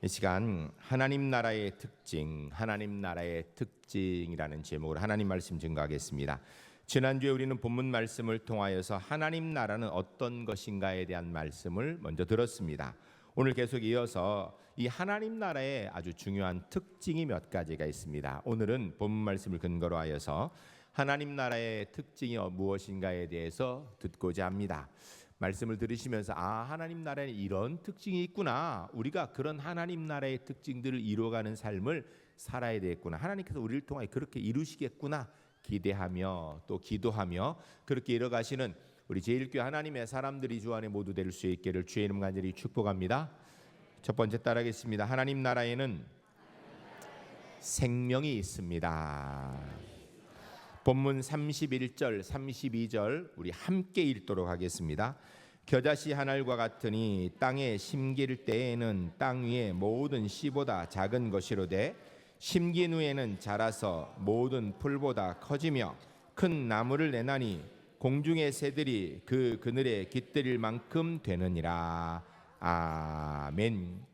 이 시간 하나님 나라의 특징, 하나님 나라의 특징이라는 제목으로 하나님 말씀 증거하겠습니다. 지난주에 우리는 본문 말씀을 통하여서 하나님 나라는 어떤 것인가에 대한 말씀을 먼저 들었습니다. 오늘 계속 이어서 이 하나님 나라의 아주 중요한 특징이 몇 가지가 있습니다. 오늘은 본문 말씀을 근거로 하여서 하나님 나라의 특징이 무엇인가에 대해서 듣고자 합니다. 말씀을 들으시면서 하나님 나라에 이런 특징이 있구나, 우리가 그런 하나님 나라의 특징들을 이루어가는 삶을 살아야 되겠구나, 하나님께서 우리를 통하여 그렇게 이루시겠구나 기대하며 또 기도하며 그렇게 이뤄가시는 우리 제1교회 하나님의 사람들이 주 안에 모두 될 수 있기를 주의 이름 간절히 축복합니다. 첫 번째 따라하겠습니다. 하나님 나라에는 생명이 있습니다. 본문 31절, 32절 우리 함께 읽도록 하겠습니다. 겨자씨 한 알과 같으니 땅에 심길 때에는 땅 위의 모든 씨보다 작은 것이로되 심긴 후에는 자라서 모든 풀보다 커지며 큰 나무를 내나니 공중의 새들이 그 그늘에 깃들일 만큼 되느니라. 아멘.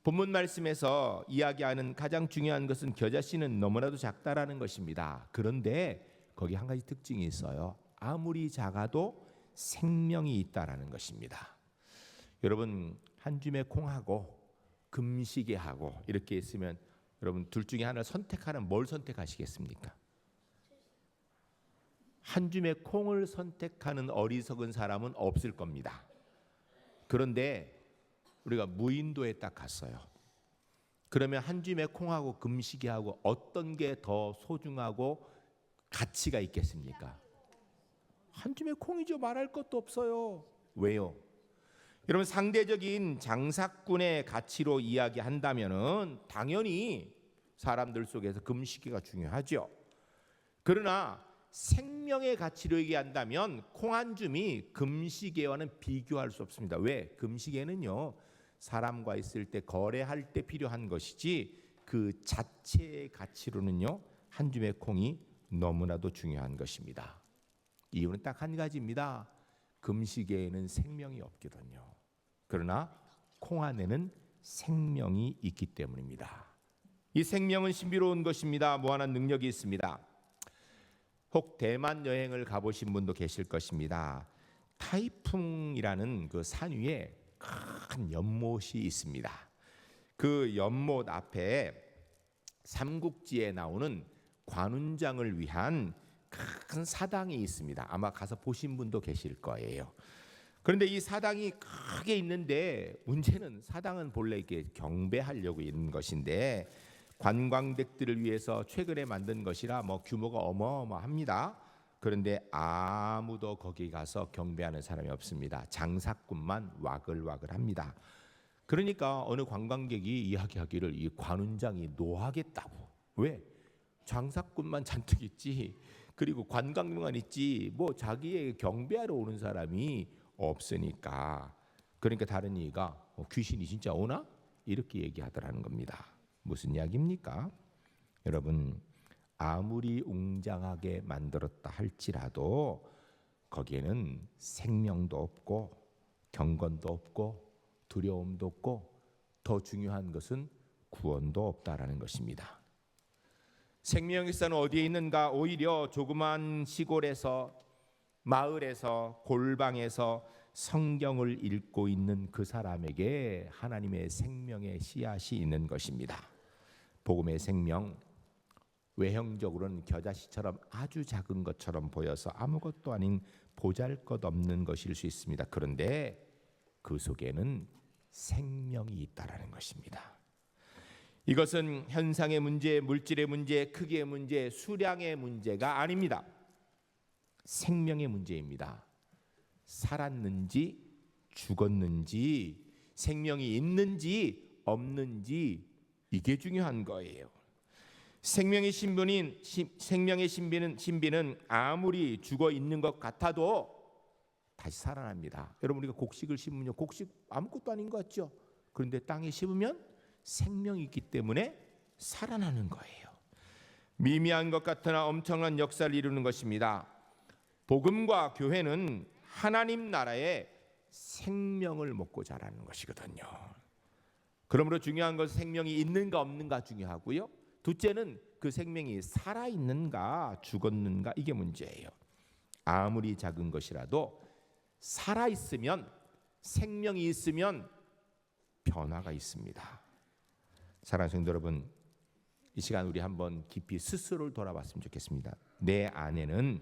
본문 말씀에서 이야기하는 가장 중요한 것은 겨자씨는 너무나도 작다라는 것입니다. 그런데 거기 한 가지 특징이 있어요. 아무리 작아도 생명이 있다라는 것입니다. 여러분, 한 줌의 콩하고 금시계하고 이렇게 있으면 여러분 둘 중에 하나를 선택하면 뭘 선택하시겠습니까? 한 줌의 콩을 선택하는 어리석은 사람은 없을 겁니다. 그런데 우리가 무인도에 딱 갔어요. 그러면 한 줌의 콩하고 금시계하고 어떤 게 더 소중하고 가치가 있겠습니까? 한 줌의 콩이죠. 말할 것도 없어요. 왜요? 여러분, 상대적인 장사꾼의 가치로 이야기한다면은 당연히 사람들 속에서 금시계가 중요하죠. 그러나 생명의 가치로 얘기한다면 콩 한 줌이 금시계와는 비교할 수 없습니다. 왜? 금시계는요, 사람과 있을 때 거래할 때 필요한 것이지 그 자체의 가치로는요 한 줌의 콩이 너무나도 중요한 것입니다. 이유는 딱 한 가지입니다. 금시계에는 생명이 없거든요. 그러나 콩 안에는 생명이 있기 때문입니다. 이 생명은 신비로운 것입니다. 무한한 능력이 있습니다. 혹 대만 여행을 가보신 분도 계실 것입니다. 타이풍이라는 그 산 위에 큰 연못이 있습니다. 그 연못 앞에 삼국지에 나오는 관운장을 위한 큰 사당이 있습니다. 아마 가서 보신 분도 계실 거예요. 그런데 이 사당이 크게 있는데 문제는 사당은 본래 이렇게 경배하려고 있는 것인데 관광객들을 위해서 최근에 만든 것이라 규모가 어마어마합니다. 그런데 아무도 거기 가서 경배하는 사람이 없습니다. 장사꾼만 와글와글합니다. 그러니까 어느 관광객이 이야기하기를 이 관운장이 노하겠다고. 왜? 장사꾼만 잔뜩 있지, 그리고 관광객만 있지 자기의 경배하러 오는 사람이 없으니까. 그러니까 다른 이가 귀신이 진짜 오나? 이렇게 얘기하더라는 겁니다. 무슨 이야기입니까? 여러분, 아무리 웅장하게 만들었다 할지라도 거기에는 생명도 없고 경건도 없고 두려움도 없고 더 중요한 것은 구원도 없다라는 것입니다. 생명의 산은 어디에 있는가? 오히려 조그만 시골에서, 마을에서, 골방에서 성경을 읽고 있는 그 사람에게 하나님의 생명의 씨앗이 있는 것입니다. 복음의 생명, 외형적으로는 겨자씨처럼 아주 작은 것처럼 보여서 아무것도 아닌 보잘것없는 것일 수 있습니다. 그런데 그 속에는 생명이 있다라는 것입니다. 이것은 현상의 문제, 물질의 문제, 크기의 문제, 수량의 문제가 아닙니다. 생명의 문제입니다. 살았는지 죽었는지, 생명이 있는지 없는지, 이게 중요한 거예요. 생명의 신비는 아무리 죽어 있는 것 같아도 다시 살아납니다. 여러분, 우리가 곡식을 심으면 곡식 아무것도 아닌 것 같죠? 그런데 땅에 심으면 생명이 있기 때문에 살아나는 거예요. 미미한 것 같으나 엄청난 역사를 이루는 것입니다. 복음과 교회는 하나님 나라의 생명을 먹고 자라는 것이거든요. 그러므로 중요한 것은 생명이 있는가 없는가 중요하고요. 둘째는 그 생명이 살아있는가 죽었는가, 이게 문제예요. 아무리 작은 것이라도 살아있으면, 생명이 있으면 변화가 있습니다. 사랑하는 성도 여러분, 이 시간 우리 한번 깊이 스스로를 돌아봤으면 좋겠습니다. 내 안에는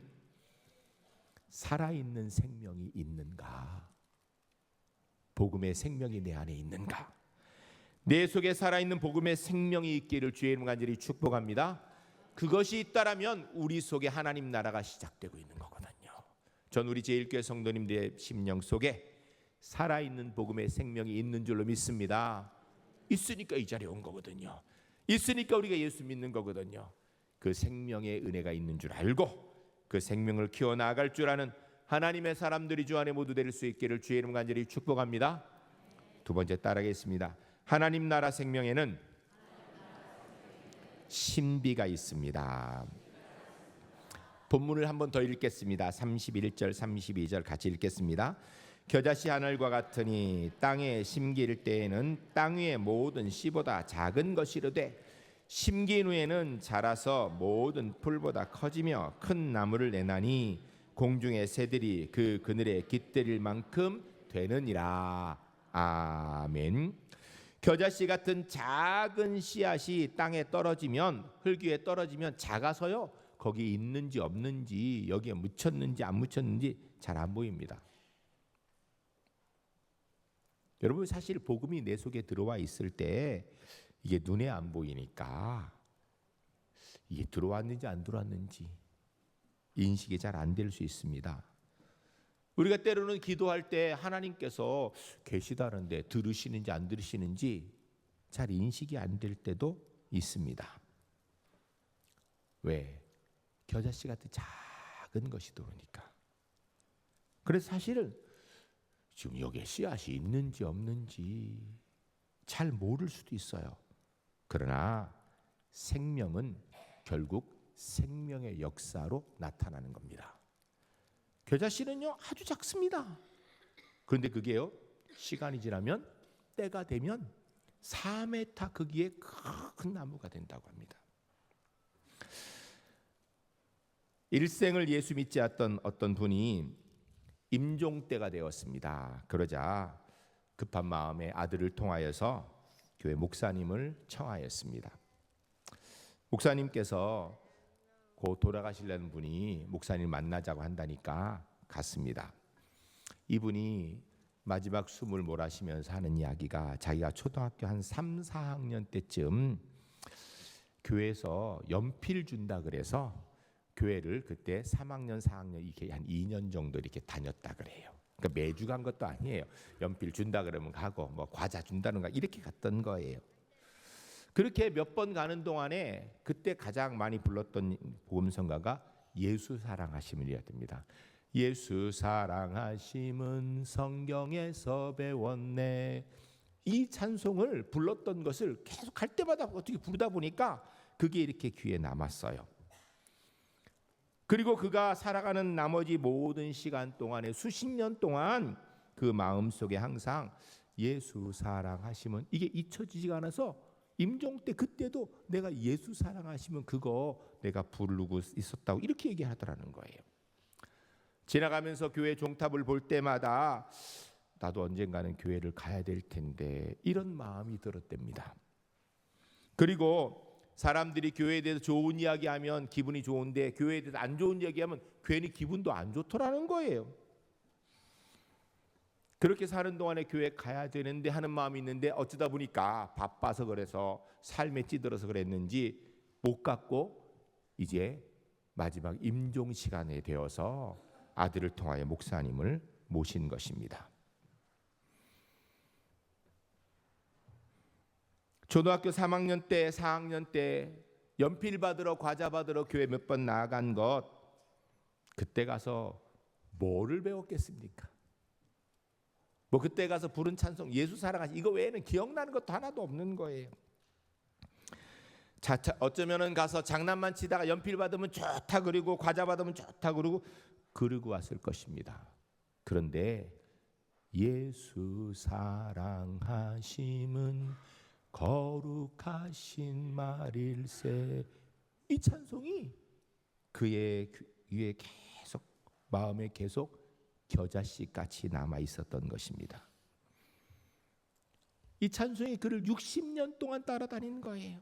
살아있는 생명이 있는가? 복음의 생명이 내 안에 있는가? 내 속에 살아있는 복음의 생명이 있기를 주의 이름 간절히 축복합니다. 그것이 있다라면 우리 속에 하나님 나라가 시작되고 있는 거거든요. 전 우리 제1교회 성도님들의 심령 속에 살아있는 복음의 생명이 있는 줄로 믿습니다. 있으니까 이 자리에 온 거거든요. 있으니까 우리가 예수 믿는 거거든요. 그 생명의 은혜가 있는 줄 알고 그 생명을 키워나갈 줄 아는 하나님의 사람들이 주 안에 모두 될 수 있기를 주의 이름 간절히 축복합니다. 두 번째 따라하겠습니다. 하나님 나라 생명에는 신비가 있습니다. 본문을 한 번 더 읽겠습니다. 31절 32절 같이 읽겠습니다. 겨자씨 하늘과 같으니 땅에 심길 때에는 땅 위의 모든 씨보다 작은 것이로되 심긴 후에는 자라서 모든 풀보다 커지며 큰 나무를 내나니 공중의 새들이 그 그늘에 깃들일 만큼 되느니라. 아멘. 겨자씨 같은 작은 씨앗이 땅에 떨어지면, 흙 위에 떨어지면 작아서요, 거기 있는지 없는지, 여기에 묻혔는지 안 묻혔는지 잘 안 보입니다. 여러분, 사실 복음이 내 속에 들어와 있을 때 이게 눈에 안 보이니까 이게 들어왔는지 안 들어왔는지 인식이 잘 안 될 수 있습니다. 우리가 때로는 기도할 때 하나님께서 계시다는데 들으시는지 안 들으시는지 잘 인식이 안 될 때도 있습니다. 왜? 겨자씨 같은 작은 것이 들어오니까. 그래서 사실은 지금 여기에 씨앗이 있는지 없는지 잘 모를 수도 있어요. 그러나 생명은 결국 생명의 역사로 나타나는 겁니다. 겨자씨는요 아주 작습니다. 그런데 그게요 시간이 지나면, 때가 되면 4m 크기의 큰 나무가 된다고 합니다. 일생을 예수 믿지 않았던 어떤 분이 임종 때가 되었습니다. 그러자 급한 마음에 아들을 통하여서 교회 목사님을 청하였습니다. 목사님께서 곧 돌아가시려는 분이 목사님을 만나자고 한다니까 갔습니다. 이분이 마지막 숨을 몰아쉬면서 하는 이야기가, 자기가 초등학교 한 3, 4학년 때쯤 교회에서 연필 준다 그래서 교회를 그때 3학년, 4학년 이렇게 한 2년 정도 이렇게 다녔다 그래요. 그러니까 매주 간 것도 아니에요. 연필 준다 그러면 가고, 뭐 과자 준다는가 이렇게 갔던 거예요. 그렇게 몇 번 가는 동안에 그때 가장 많이 불렀던 복음성가가 예수 사랑하심이어야 됩니다. 예수 사랑하심은 성경에서 배웠네. 이 찬송을 불렀던 것을 계속 갈 때마다 어떻게 부르다 보니까 그게 이렇게 귀에 남았어요. 그리고 그가 살아가는 나머지 모든 시간 동안에 수십 년 동안 그 마음속에 항상 예수 사랑하심은, 이게 잊혀지지가 않아서 임종 때 그때도 내가 예수 사랑하시면 그거 내가 부르고 있었다고 이렇게 얘기하더라는 거예요. 지나가면서 교회 종탑을 볼 때마다 나도 언젠가는 교회를 가야 될 텐데 이런 마음이 들었답니다. 그리고 사람들이 교회에 대해서 좋은 이야기하면 기분이 좋은데 교회에 대해서 안 좋은 이야기하면 괜히 기분도 안 좋더라는 거예요. 그렇게 사는 동안에 교회 가야 되는데 하는 마음이 있는데 어쩌다 보니까 바빠서 그래서 삶에 찌들어서 그랬는지 못 갔고 이제 마지막 임종 시간에 되어서 아들을 통하여 목사님을 모신 것입니다. 초등학교 3학년 때, 4학년 때 연필 받으러, 과자 받으러 교회 몇 번 나아간 것, 그때 가서 뭐를 배웠겠습니까? 뭐 그때 가서 부른 찬송 예수 사랑하시, 이거 외에는 기억나는 것도 하나도 없는 거예요. 어쩌면은 가서 장난만 치다가 연필 받으면 좋다 그리고 과자 받으면 좋다 그러고 왔을 것입니다. 그런데 예수 사랑하심은 거룩하신 말일세. 이 찬송이 그의 귀에 계속, 마음에 계속 겨자씨 같이 남아 있었던 것입니다. 이 찬송이 그를 60년 동안 따라다니는 거예요.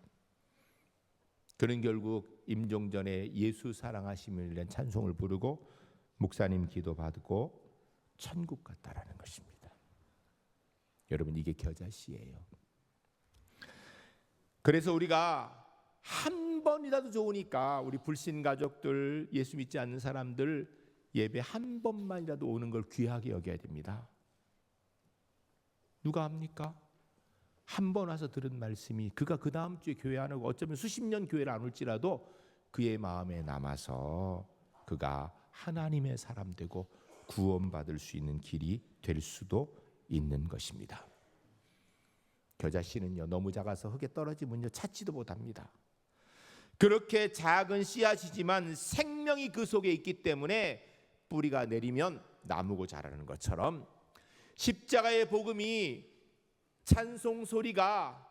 그는 결국 임종전에 예수 사랑하심을 위한 찬송을 부르고 목사님 기도 받고 천국 갔다라는 것입니다. 여러분, 이게 겨자씨예요. 그래서 우리가 한 번이라도 좋으니까 우리 불신 가족들, 예수 믿지 않는 사람들 예배 한 번만이라도 오는 걸 귀하게 여겨야 됩니다. 누가 합니까? 한 번 와서 들은 말씀이 그가 그 다음 주에 교회 안 오고 어쩌면 수십 년 교회를 안 올지라도 그의 마음에 남아서 그가 하나님의 사람 되고 구원받을 수 있는 길이 될 수도 있는 것입니다. 겨자씨는요, 너무 작아서 흙에 떨어지면요 찾지도 못합니다. 그렇게 작은 씨앗이지만 생명이 그 속에 있기 때문에 뿌리가 내리면 나무고 자라는 것처럼 십자가의 복음이, 찬송 소리가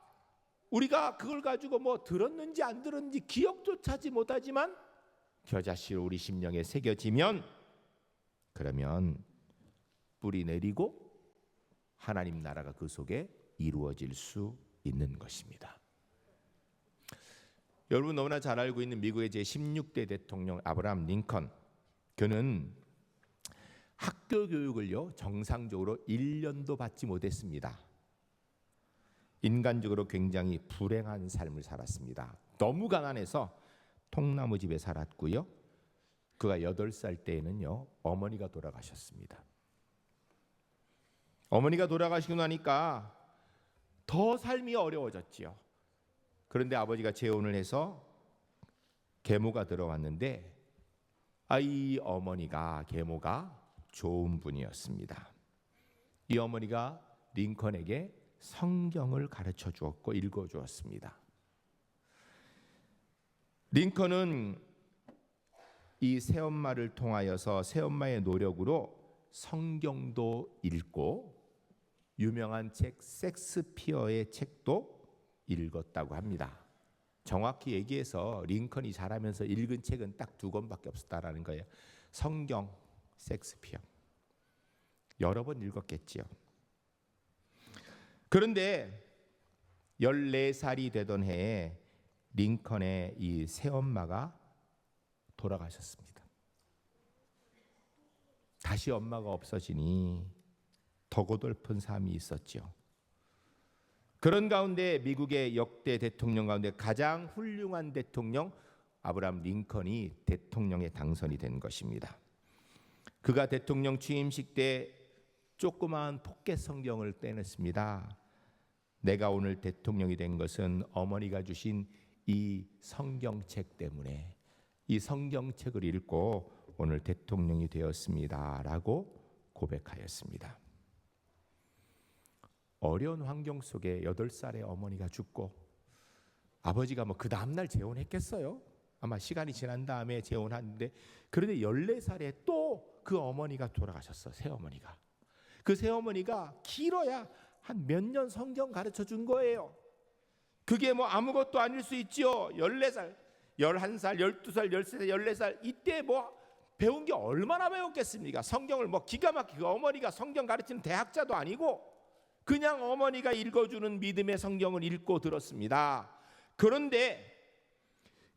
우리가 그걸 가지고 뭐 들었는지 안 들었는지 기억조차 하지 못하지만 겨자씨로 우리 심령에 새겨지면, 그러면 뿌리 내리고 하나님 나라가 그 속에 이루어질 수 있는 것입니다. 여러분 너무나 잘 알고 있는 미국의 제16대 대통령 아브라함 링컨, 그는 학교 교육을요 정상적으로 1년도 받지 못했습니다. 인간적으로 굉장히 불행한 삶을 살았습니다. 너무 가난해서 통나무 집에 살았고요. 그가 8살 때에는요 어머니가 돌아가셨습니다. 어머니가 돌아가시고 나니까 더 삶이 어려워졌지요. 그런데 아버지가 재혼을 해서 계모가 들어왔는데 이 어머니가, 계모가 좋은 분이었습니다. 이 어머니가 링컨에게 성경을 가르쳐 주었고 읽어 주었습니다. 링컨은 이 새엄마를 통하여서 새엄마의 노력으로 성경도 읽고 유명한 책 섹스피어의 책도 읽었다고 합니다. 정확히 얘기해서 링컨이 자라면서 읽은 책은 딱 2권밖에 없었다라는 거예요. 성경, 섹스피어. 여러 번 읽었겠지요. 그런데 14살이 되던 해에 링컨의 이 새엄마가 돌아가셨습니다. 다시 엄마가 없어지니 더 고달픈 삶이 있었죠. 그런 가운데 미국의 역대 대통령 가운데 가장 훌륭한 대통령 아브라함 링컨이 대통령에 당선이 된 것입니다. 그가 대통령 취임식 때 조그마한 포켓 성경을 떼냈습니다. 내가 오늘 대통령이 된 것은 어머니가 주신 이 성경책 때문에, 이 성경책을 읽고 오늘 대통령이 되었습니다 라고 고백하였습니다. 어려운 환경 속에 8살의 어머니가 죽고 아버지가 그 다음날 재혼했겠어요? 아마 시간이 지난 다음에 재혼하는데, 그런데 14살에 또 그 어머니가 돌아가셨어. 새어머니가. 그 새어머니가 길어야 한 몇 년 성경 가르쳐 준 거예요. 그게 아무것도 아닐 수 있지요. 14살, 11살, 12살, 13살, 14살 이때 배운 게 얼마나 배웠겠습니까? 성경을 기가 막히게, 어머니가 성경 가르치는 대학자도 아니고 그냥 어머니가 읽어주는 믿음의 성경을 읽고 들었습니다. 그런데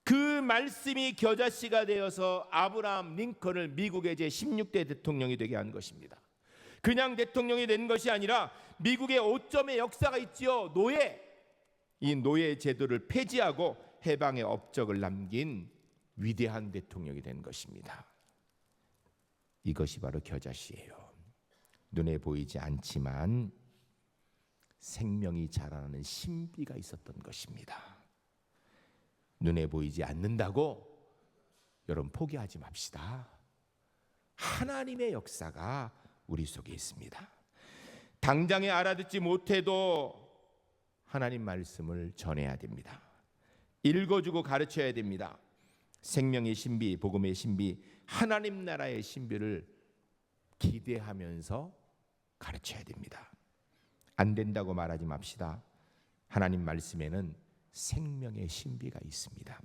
그 말씀이 겨자씨가 되어서 아브라함 링컨을 미국의 제16대 대통령이 되게 한 것입니다. 그냥 대통령이 된 것이 아니라 미국의 5점의 역사가 있지요. 이 노예 제도를 폐지하고 해방의 업적을 남긴 위대한 대통령이 된 것입니다. 이것이 바로 겨자씨예요. 눈에 보이지 않지만 생명이 자라나는 신비가 있었던 것입니다. 눈에 보이지 않는다고 여러분 포기하지 맙시다. 하나님의 역사가 우리 속에 있습니다. 당장에 알아듣지 못해도 하나님 말씀을 전해야 됩니다. 읽어주고 가르쳐야 됩니다. 생명의 신비, 복음의 신비, 하나님 나라의 신비를 기대하면서 가르쳐야 됩니다. 안 된다고 말하지 맙시다. 하나님 말씀에는 생명의 신비가 있습니다.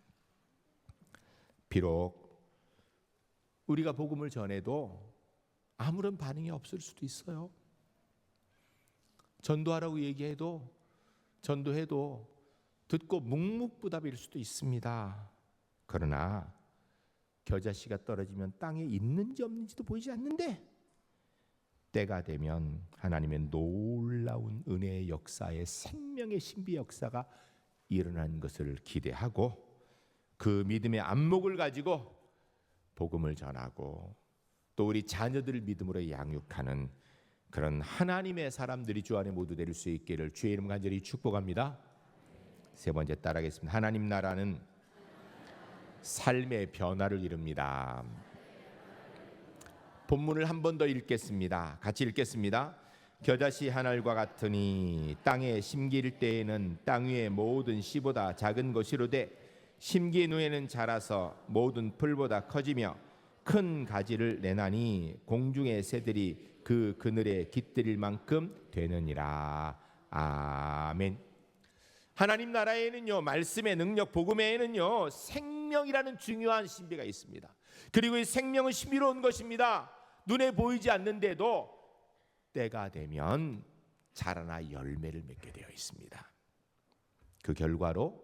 비록 우리가 복음을 전해도 아무런 반응이 없을 수도 있어요. 전도하라고 얘기해도 전도해도 듣고 묵묵부답일 수도 있습니다. 그러나 겨자씨가 떨어지면 땅에 있는지 없는지도 보이지 않는데 때가 되면 하나님의 놀라운 은혜의 역사의 생명의 신비 역사가 일어나는 것을 기대하고 그 믿음의 안목을 가지고 복음을 전하고 또 우리 자녀들을 믿음으로 양육하는 그런 하나님의 사람들이 주 안에 모두 될 수 있기를 주의 이름 간절히 축복합니다. 세 번째 따라하겠습니다. 하나님 나라는 삶의 변화를 이룹니다. 본문을 한 번 더 읽겠습니다. 같이 읽겠습니다. 겨자씨 한 알과 같으니 땅에 심길 때에는 땅 위의 모든 씨보다 작은 것이로되 심긴 후에는 자라서 모든 풀보다 커지며 큰 가지를 내나니 공중의 새들이 그 그늘에 깃들일 만큼 되느니라. 아멘. 하나님 나라에는요, 말씀의 능력, 복음에는요, 생명이라는 중요한 신비가 있습니다. 그리고 이 생명은 신비로운 것입니다. 눈에 보이지 않는데도 때가 되면 자라나 열매를 맺게 되어 있습니다. 그 결과로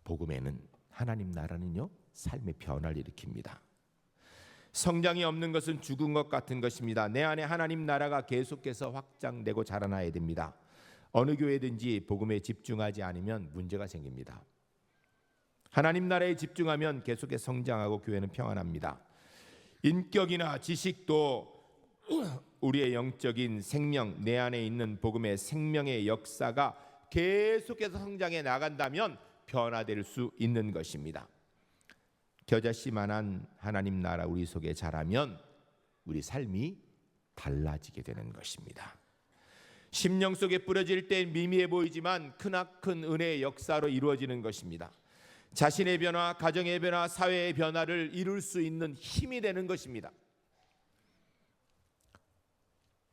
복음에는 하나님 나라는요, 삶의 변화를 일으킵니다. 성장이 없는 것은 죽은 것 같은 것입니다. 내 안에 하나님 나라가 계속해서 확장되고 자라나야 됩니다. 어느 교회든지 복음에 집중하지 않으면 문제가 생깁니다. 하나님 나라에 집중하면 계속해서 성장하고 교회는 평안합니다. 인격이나 지식도 우리의 영적인 생명, 내 안에 있는 복음의 생명의 역사가 계속해서 성장해 나간다면 변화될 수 있는 것입니다. 겨자씨만한 하나님 나라 우리 속에 자라면 우리 삶이 달라지게 되는 것입니다. 심령 속에 뿌려질 때 미미해 보이지만 크나큰 은혜의 역사로 이루어지는 것입니다. 자신의 변화, 가정의 변화, 사회의 변화를 이룰 수 있는 힘이 되는 것입니다.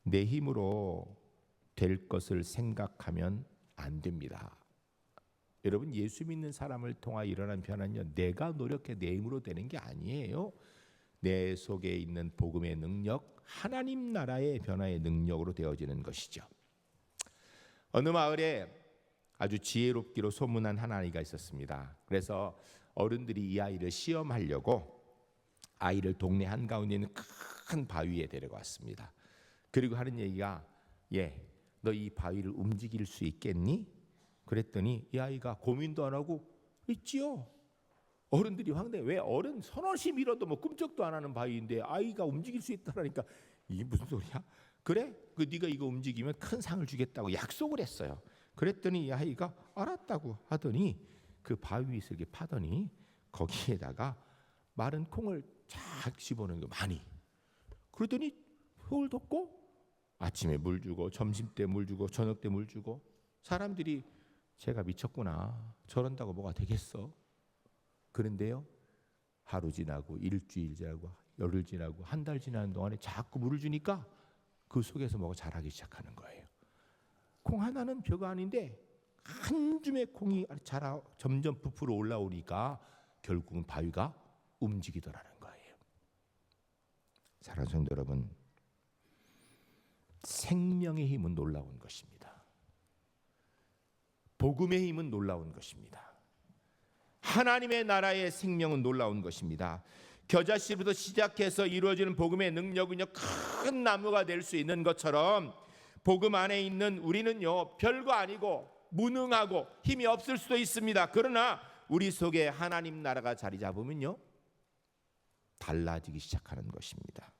내 힘으로 될 것을 생각하면 안 됩니다. 여러분, 예수 믿는 사람을 통하여 일어난 변화는요, 내가 노력해 내 힘으로 되는 게 아니에요. 내 속에 있는 복음의 능력, 하나님 나라의 변화의 능력으로 되어지는 것이죠. 어느 마을에 아주 지혜롭기로 소문난 한 아이가 있었습니다. 그래서 어른들이 이 아이를 시험하려고 아이를 동네 한가운데 있는 큰 바위에 데려갔습니다. 그리고 하는 얘기가, 너 이 바위를 움직일 수 있겠니? 그랬더니 이 아이가 고민도 안 하고 있지요. 어른들이 황당해. 왜 어른 서너시 밀어도 뭐 꿈쩍도 안 하는 바위인데 아이가 움직일 수 있다라니까 이게 무슨 소리야? 그래? 네가 이거 움직이면 큰 상을 주겠다고 약속을 했어요. 그랬더니 이 아이가 알았다고 하더니 그 바위 위에서 이렇게 파더니 거기에다가 마른 콩을 쫙 집어넣은 거 많이. 그러더니 흙을 덮고 아침에 물 주고 점심 때 물 주고 저녁 때 물 주고 사람들이 제가 미쳤구나. 저런다고 뭐가 되겠어? 그런데요, 하루 지나고 일주일 지나고 열흘 지나고 한 달 지나는 동안에 자꾸 물을 주니까 그 속에서 뭐가 자라기 시작하는 거예요. 콩 하나는 별거 아닌데 한 줌의 콩이 자라 점점 부풀어 올라오니까 결국은 바위가 움직이더라는 거예요. 사랑하는 성도 여러분, 생명의 힘은 놀라운 것입니다. 복음의 힘은 놀라운 것입니다. 하나님의 나라의 생명은 놀라운 것입니다. 겨자씨부터 시작해서 이루어지는 복음의 능력은요, 큰 나무가 될 수 있는 것처럼 복음 안에 있는 우리는요, 별거 아니고 무능하고 힘이 없을 수도 있습니다. 그러나 우리 속에 하나님 나라가 자리 잡으면요, 달라지기 시작하는 것입니다.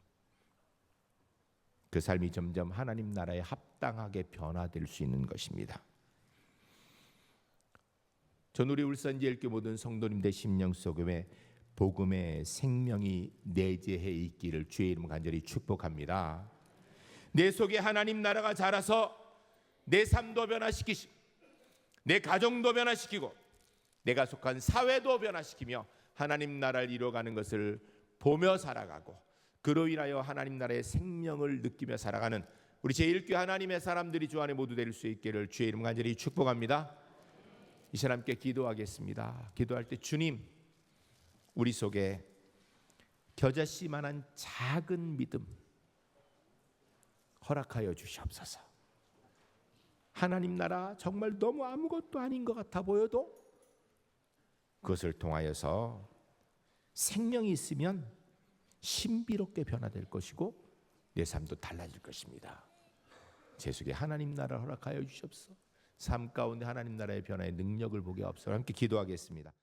그 삶이 점점 하나님 나라에 합당하게 변화될 수 있는 것입니다. 전 우리 울산제일교회 모든 성도님들 심령 속에 복음의 생명이 내재해 있기를 주의 이름 간절히 축복합니다. 내 속에 하나님 나라가 자라서 내 삶도 변화시키시고 내 가정도 변화시키고 내가 속한 사회도 변화시키며 하나님 나라를 이루어가는 것을 보며 살아가고 그로 인하여 하나님 나라의 생명을 느끼며 살아가는 우리 제1교회 하나님의 사람들이 주 안에 모두 될 수 있기를 주의 이름 간절히 축복합니다. 이 시간 함께 기도하겠습니다. 기도할 때 주님, 우리 속에 겨자씨만한 작은 믿음 허락하여 주시옵소서. 하나님 나라 정말 너무 아무것도 아닌 것 같아 보여도 그것을 통하여서 생명이 있으면 신비롭게 변화될 것이고 내 삶도 달라질 것입니다. 제 속에 하나님 나라를 허락하여 주시옵소서. 삶 가운데 하나님 나라의 변화의 능력을 보게 하옵소서. 함께 기도하겠습니다.